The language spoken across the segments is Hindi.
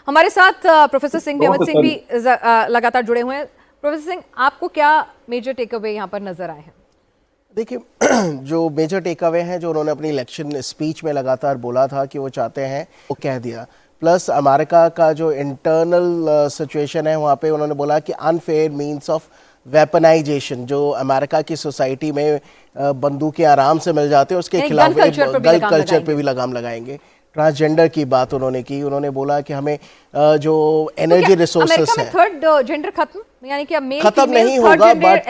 हमारे साथ प्रोफेसर सिंह भी, अमित सिंह भी लगातार जुड़े हुए हैं। प्रोफेसर सिंह, आपको क्या मेजर टेक अवे यहाँ पर नजर आए हैं? देखिए, जो मेजर टेक अवे हैं, जो उन्होंने अपनी इलेक्शन स्पीच में लगातार बोला था कि वो चाहते हैं, वो कह दिया। प्लस अमेरिका का जो इंटरनल सिचुएशन है, वहाँ पे उन्होंने बोला कि अनफेयर मीन्स ऑफ वेपनाइजेशन, जो अमेरिका की सोसाइटी में बंदूकें आराम से मिल जाते हैं, उसके खिलाफ गन कल्चर पे भी लगाम लगाएंगे। ट्रांसजेंडर की बात उन्होंने की। उन्होंने बोला कि हमें जो एनर्जी रिसोर्सेस है, थर्ड जेंडर खत्म, यानी कि अब मेल खत्म नहीं होगा, बट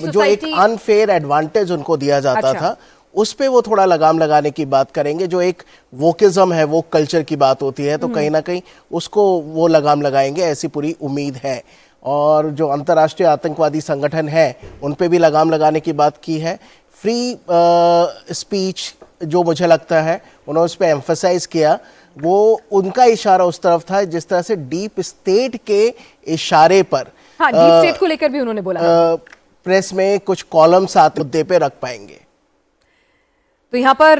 जो एक अनफेयर एडवांटेज उनको दिया जाता था, उस पे वो थोड़ा लगाम लगाने की बात करेंगे। जो एक वोकिज्म है, वो कल्चर की बात होती है, तो कहीं ना कहीं उसको वो लगाम लगाएंगे, ऐसी पूरी उम्मीद है। और जो अंतर्राष्ट्रीय आतंकवादी संगठन है, उन पे भी लगाम लगाने की बात की है। फ्री स्पीच, जो मुझे लगता है उन्होंने उस पर एम्फसाइज किया, वो उनका इशारा उस तरफ था जिस तरह से डीप स्टेट के इशारे पर, हाँ, डीप स्टेट को लेकर भी उन्होंने बोला, प्रेस में कुछ कॉलम्स आते मुद्दे पे रख पाएंगे। तो यहाँ पर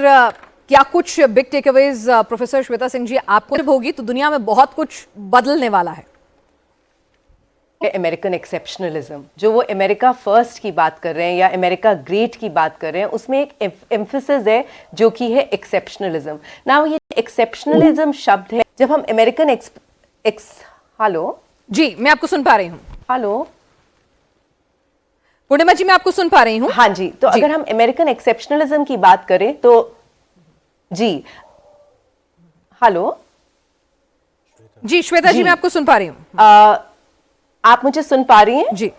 क्या कुछ big takeaways professor Shweta Singh ji आपको होगी? तो दुनिया में बहुत कुछ बदलने वाला है। अमेरिकन एक्सेप्शनलिज्म, जो वो अमेरिका फर्स्ट की बात कर रहे हैं या अमेरिका ग्रेट की बात कर रहे हैं, उसमें एक एम्फेसिस है जो कि है एक्सेप्शनलिज्म। नाउ ये एक्सेप्शनलिज्म शब्द है, जब हम अमेरिकन हेलो जी, मैं आपको सुन पा रही हूँ। हेलो पूर्णिमा जी, मैं आपको सुन पा रही हूँ। हाँ जी, तो अगर हम अमेरिकन एक्सेप्शनलिज्म की बात करें तो जी, हेलो जी श्वेता जी, मैं आपको सुन पा रही हूँ। आप मुझे सुन पा रही हैं? जी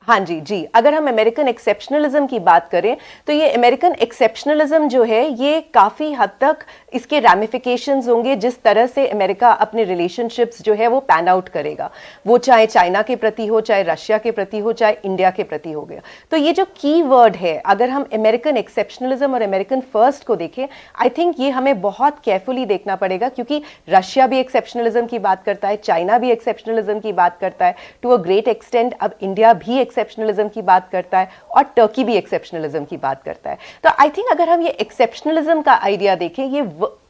हाँ जी जी, अगर हम अमेरिकन एक्सेप्शनलिज्म की बात करें तो ये अमेरिकन एक्सेप्शनलिज्म जो है, ये काफ़ी हद तक इसके रैमिफिकेशंस होंगे जिस तरह से अमेरिका अपने रिलेशनशिप्स जो है वो पैन आउट करेगा, वो चाहे चाइना के प्रति हो, चाहे रशिया के प्रति हो, चाहे इंडिया के प्रति हो गया। तो ये जो की वर्ड है, अगर हम अमेरिकन एक्सेप्शनलिज्म और अमेरिकन फर्स्ट को देखें, आई थिंक ये हमें बहुत केयरफुली देखना पड़ेगा, क्योंकि रशिया भी एक्सेप्शनलिज्म की बात करता है, चाइना भी एक्सेप्शनलिज्म की बात करता है टू अ ग्रेट एक्सटेंट, अब इंडिया भी एक्सेप्शनलिज्म की बात करता है और टर्की भी एक्सेप्शनलिज्म की बात करता है। तो आई थिंक अगर हम ये एक्सेप्शनलिज्म का आइडिया देखें,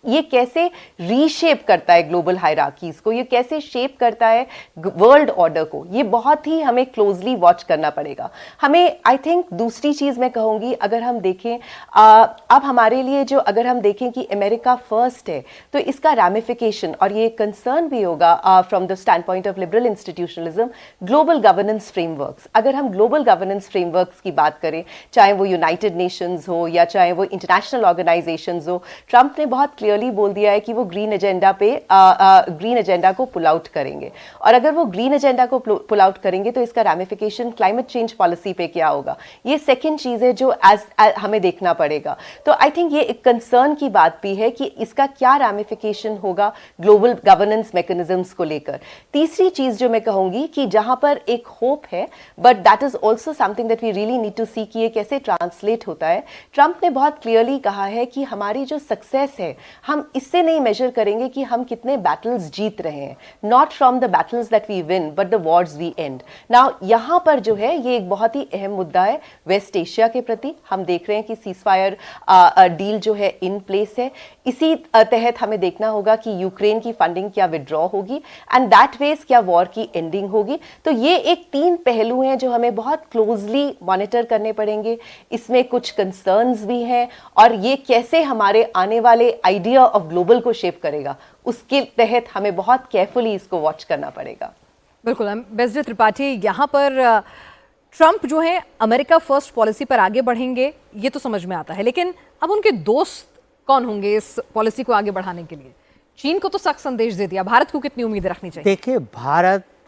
ये कैसे रीशेप करता है ग्लोबल हायरार्कीज को, ये कैसे शेप करता है वर्ल्ड ऑर्डर को, ये बहुत ही हमें क्लोजली वॉच करना पड़ेगा। हमें आई थिंक दूसरी चीज मैं कहूंगी, अगर हम देखें अब हमारे लिए जो, अगर हम देखें कि अमेरिका फर्स्ट है, तो इसका रैमिफिकेशन और ये कंसर्न भी होगा from the stand point of liberal institutionalism, global governance frameworks. अगर हम ग्लोबल गवर्नेंस फ्रेमवर्क्स की बात करें, चाहे वो यूनाइटेड नेशंस हो या चाहे वो इंटरनेशनल ऑर्गेनाइजेशंस हो, ट्रंप ने बहुत क्लियरली बोल दिया है कि वो ग्रीन एजेंडा को पुल आउट करेंगे। और अगर वो ग्रीन एजेंडा को पुल आउट करेंगे तो इसका रैमिफिकेशन क्लाइमेट चेंज पॉलिसी पे क्या होगा, ये सेकंड चीज है जो हमें देखना पड़ेगा। तो आई थिंक ये एक कंसर्न की बात भी है कि इसका क्या रैमिफिकेशन होगा ग्लोबल गवर्नेंस मैकेनिज्म्स को लेकर। तीसरी चीज जो मैं कहूंगी कि जहां पर एक होप है, but that is also something that we really need to see कि ये कैसे ट्रांसलेट होता है। ट्रंप ने बहुत क्लियरली कहा है कि हमारी जो सक्सेस है, हम इससे नहीं मेजर करेंगे कि हम कितने बैटल्स जीत रहे हैं, not from the battles that we win but the wars we end. Now यहां पर जो है ये एक बहुत ही अहम मुद्दा है वेस्ट एशिया के प्रति। हम देख रहे हैं कि सीजफायर डील जो है इन प्लेस है, इसी तहत हमें देखना होगा कि यूक्रेन की फंडिंग क्या विड्रॉ होगी एंड दैट वेज क्या वॉर की एंडिंग होगी। तो ये एक तीन पहलू हैं जो हमें बहुत क्लोजली मॉनिटर करने पड़ेंगे। इसमें कुछ कंसर्न्स भी हैं और ये कैसे हमारे आने वाले आइडिया ऑफ ग्लोबल को शेप करेगा, उसके तहत हमें बहुत केयरफुली इसको वॉच करना पड़ेगा। बिल्कुल। बेजर त्रिपाठी, यहाँ पर ट्रंप जो है अमेरिका फर्स्ट पॉलिसी पर आगे बढ़ेंगे, ये तो समझ में आता है, लेकिन अब उनके दोस्त कौन होंगे इस पॉलिसी को आगे बढ़ाने के लिए? चीन को तो सख्त संदेश दे दिया, भारत को कितनी उम्मीदें रखनी चाहिए? देखिए,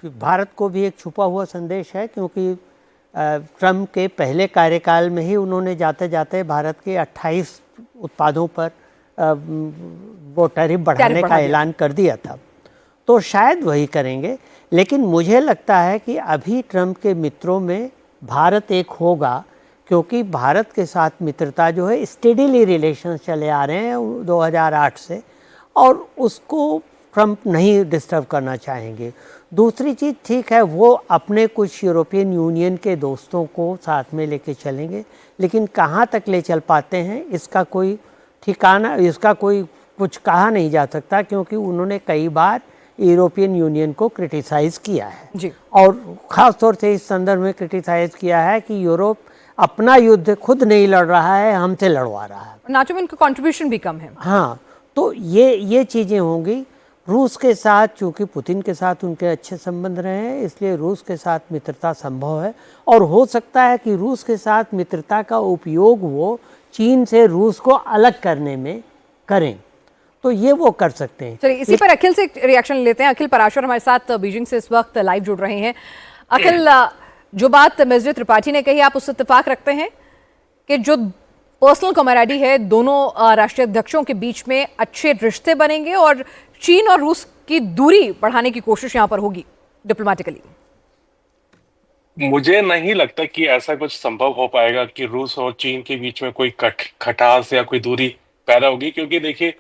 भारत को भी एक छुपा हुआ संदेश है, क्योंकि ट्रंप के पहले कार्यकाल में ही उन्होंने जाते जाते भारत के 28 उत्पादों पर वो टैरिफ बढ़ाने का ऐलान कर दिया था। तो शायद वही करेंगे, लेकिन मुझे लगता है कि अभी ट्रंप के मित्रों में भारत एक होगा, क्योंकि भारत के साथ मित्रता जो है स्टेडीली रिलेशंस चले आ रहे हैं 2008 से, और उसको ट्रंप नहीं डिस्टर्ब करना चाहेंगे। दूसरी चीज़, ठीक है, वो अपने कुछ यूरोपियन यूनियन के दोस्तों को साथ में लेके चलेंगे, लेकिन कहाँ तक ले चल पाते हैं इसका कोई ठिकाना, इसका कोई कुछ कहा नहीं जा सकता, क्योंकि उन्होंने कई बार यूरोपियन यूनियन को क्रिटिसाइज़ किया है जी। और ख़ास तौर से इस संदर्भ में क्रिटिसाइज़ किया है कि यूरोप अपना युद्ध खुद नहीं लड़ रहा है, हमसे लड़वा रहा है। नाटो में इनका कंट्रीब्यूशन भी कम है। हाँ, तो ये चीज़ें होंगी। रूस के साथ, चूँकि पुतिन के साथ उनके अच्छे संबंध रहे हैं, इसलिए रूस के साथ मित्रता संभव है और हो सकता है कि रूस के साथ मित्रता का उपयोग वो चीन से रूस को अलग करने में करें, तो ये वो कर सकते हैं। चलिए इसी पर अखिल से रिएक्शन लेते हैं। अखिल पराशर हमारे साथ बीजिंग से इस वक्त लाइव जुड़ रहे हैं। अखिल, जो बात मेजर त्रिपाठी ने कही, आप उससे इत्तेफाक रखते हैं कि जो पर्सनल कमराडी है दोनों राष्ट्रीय अध्यक्षों के बीच में अच्छे रिश्ते बनेंगे और चीन और रूस की दूरी बढ़ाने की कोशिश यहां पर होगी डिप्लोमेटिकली? मुझे नहीं लगता कि ऐसा कुछ संभव हो पाएगा कि रूस और चीन के बीच में कोई खटास या कोई दूरी पैदा होगी, क्योंकि देखिए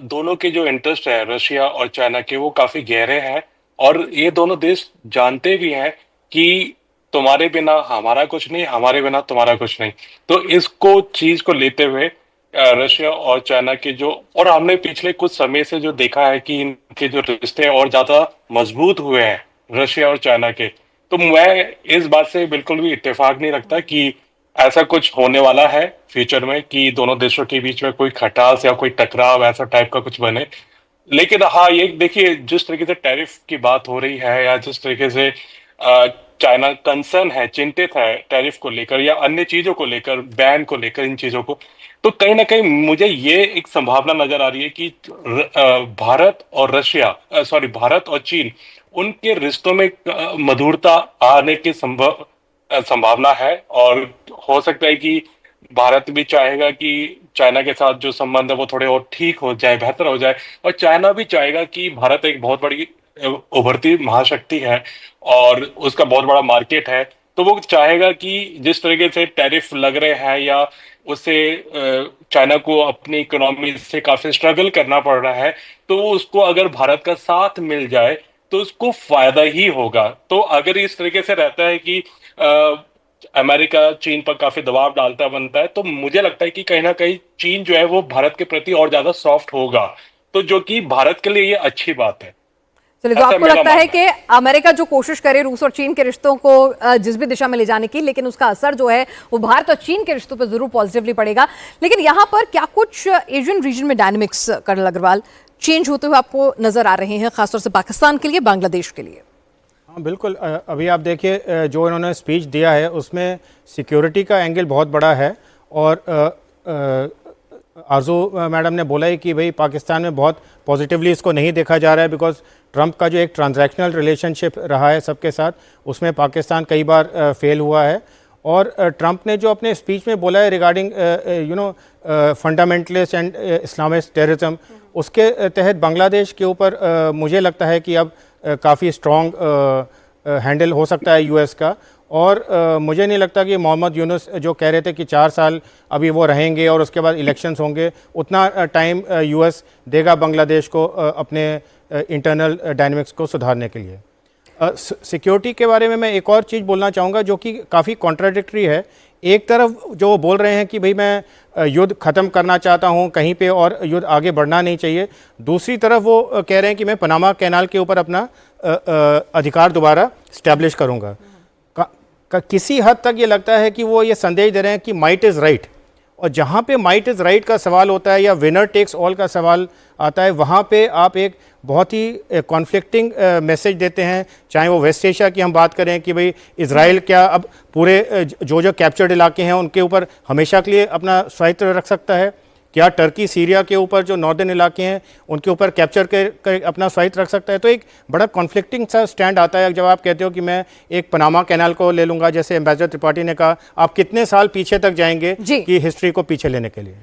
दोनों के जो इंटरेस्ट है रशिया और चाइना के, वो काफी गहरे हैं और ये दोनों देश जानते भी हैं कि तुम्हारे बिना हमारा कुछ नहीं, हमारे बिना तुम्हारा कुछ नहीं। तो इसको चीज को लेते हुए रशिया और चाइना के जो, और हमने पिछले कुछ समय से जो देखा है कि इनके जो रिश्ते और ज्यादा मजबूत हुए हैं रशिया और चाइना के, तो मैं इस बात से बिल्कुल भी इत्तेफाक नहीं रखता कि ऐसा कुछ होने वाला है फ्यूचर में कि दोनों देशों के बीच में कोई खटास या कोई टकराव ऐसा टाइप का कुछ बने। लेकिन हाँ, ये देखिए जिस तरीके से टैरिफ की बात हो रही है या जिस तरीके से चाइना कंसर्न है, चिंतित है टैरिफ को लेकर या अन्य चीजों को लेकर, बैन को लेकर, इन चीजों को, तो कहीं ना कहीं मुझे ये एक संभावना नजर आ रही है कि भारत और चीन, उनके रिश्तों में मधुरता आने की संभावना है। और हो सकता है कि भारत भी चाहेगा कि चाइना के साथ जो संबंध है वो थोड़े और ठीक हो जाए, बेहतर हो जाए, और चाइना भी चाहेगा कि भारत एक बहुत बड़ी उभरती महाशक्ति है और उसका बहुत बड़ा मार्केट है, तो वो चाहेगा कि जिस तरीके से टैरिफ लग रहे हैं या उससे चाइना को अपनी इकोनॉमी से काफी स्ट्रगल करना पड़ रहा है, तो उसको अगर भारत का साथ मिल जाए तो उसको फायदा ही होगा। तो अगर इस तरीके से रहता है कि अमेरिका चीन पर काफी दबाव डालता बनता है, तो मुझे लगता है कि कहीं ना कहीं चीन जो है वो भारत के प्रति और ज्यादा सॉफ्ट होगा, तो जो कि भारत के लिए ये अच्छी बात है। चलिए, तो आपको लगता है कि अमेरिका जो कोशिश करे रूस और चीन के रिश्तों को जिस भी दिशा में ले जाने की, लेकिन उसका असर जो है वो भारत और चीन के रिश्तों पर जरूर पॉजिटिवली पड़ेगा। लेकिन यहाँ पर क्या कुछ एशियन रीजन में डायनेमिक्स, कर्नल अग्रवाल, चेंज होते हुए आपको नजर आ रहे हैं, खासतौर से पाकिस्तान के लिए, बांग्लादेश के लिए? हाँ बिल्कुल, अभी आप देखिए जो इन्होंने स्पीच दिया है उसमें सिक्योरिटी का एंगल बहुत बड़ा है और आरजू मैडम ने बोला है कि भाई पाकिस्तान में बहुत पॉजिटिवली इसको नहीं देखा जा रहा है, बिकॉज ट्रंप का जो एक ट्रांजैक्शनल रिलेशनशिप रहा है सबके साथ, उसमें पाकिस्तान कई बार फेल हुआ है। और ट्रंप ने जो अपने स्पीच में बोला है regarding fundamentalist and Islamist terrorism, उसके तहत बांग्लादेश के ऊपर मुझे लगता है कि अब काफ़ी स्ट्रॉन्ग हैंडल हो सकता है यूएस का। और मुझे नहीं लगता कि मोहम्मद यूनुस जो कह रहे थे कि 4 साल अभी वो रहेंगे और उसके बाद इलेक्शंस होंगे, उतना टाइम यूएस देगा बांग्लादेश को अपने इंटरनल डायनेमिक्स को सुधारने के लिए। सिक्योरिटी के बारे में मैं एक और चीज़ बोलना चाहूँगा जो कि काफ़ी कॉन्ट्राडिक्टरी है। एक तरफ जो बोल रहे हैं कि भाई मैं युद्ध ख़त्म करना चाहता हूँ कहीं पे और युद्ध आगे बढ़ना नहीं चाहिए, दूसरी तरफ वो कह रहे हैं कि मैं पनामा कैनाल के ऊपर अपना अधिकार दोबारा स्टैब्लिश करूँगा। किसी हद तक ये लगता है कि वो ये संदेश दे रहे हैं कि माइट इज़ राइट, और जहाँ पे माइट इज़ राइट का सवाल होता है या विनर टेक्स ऑल का सवाल आता है, वहाँ पे आप एक बहुत ही कॉन्फ्लिक्टिंग मैसेज देते हैं। चाहे वो वेस्ट एशिया की हम बात करें कि भाई इज़राइल क्या अब पूरे जो कैप्चर्ड इलाके हैं उनके ऊपर हमेशा के लिए अपना स्वायत्त रख सकता है, क्या टर्की सीरिया के ऊपर जो नॉर्दर्न इलाके हैं उनके ऊपर कैप्चर कर अपना स्वायत्त रख सकता है। तो एक बड़ा कॉन्फ्लिक्टिंग सा स्टैंड आता है जब आप कहते हो कि मैं एक पनामा कैनाल को ले लूँगा, जैसे एम्बेसडर त्रिपाठी ने कहा, आप कितने साल पीछे तक जाएंगे कि हिस्ट्री को पीछे लेने के लिए।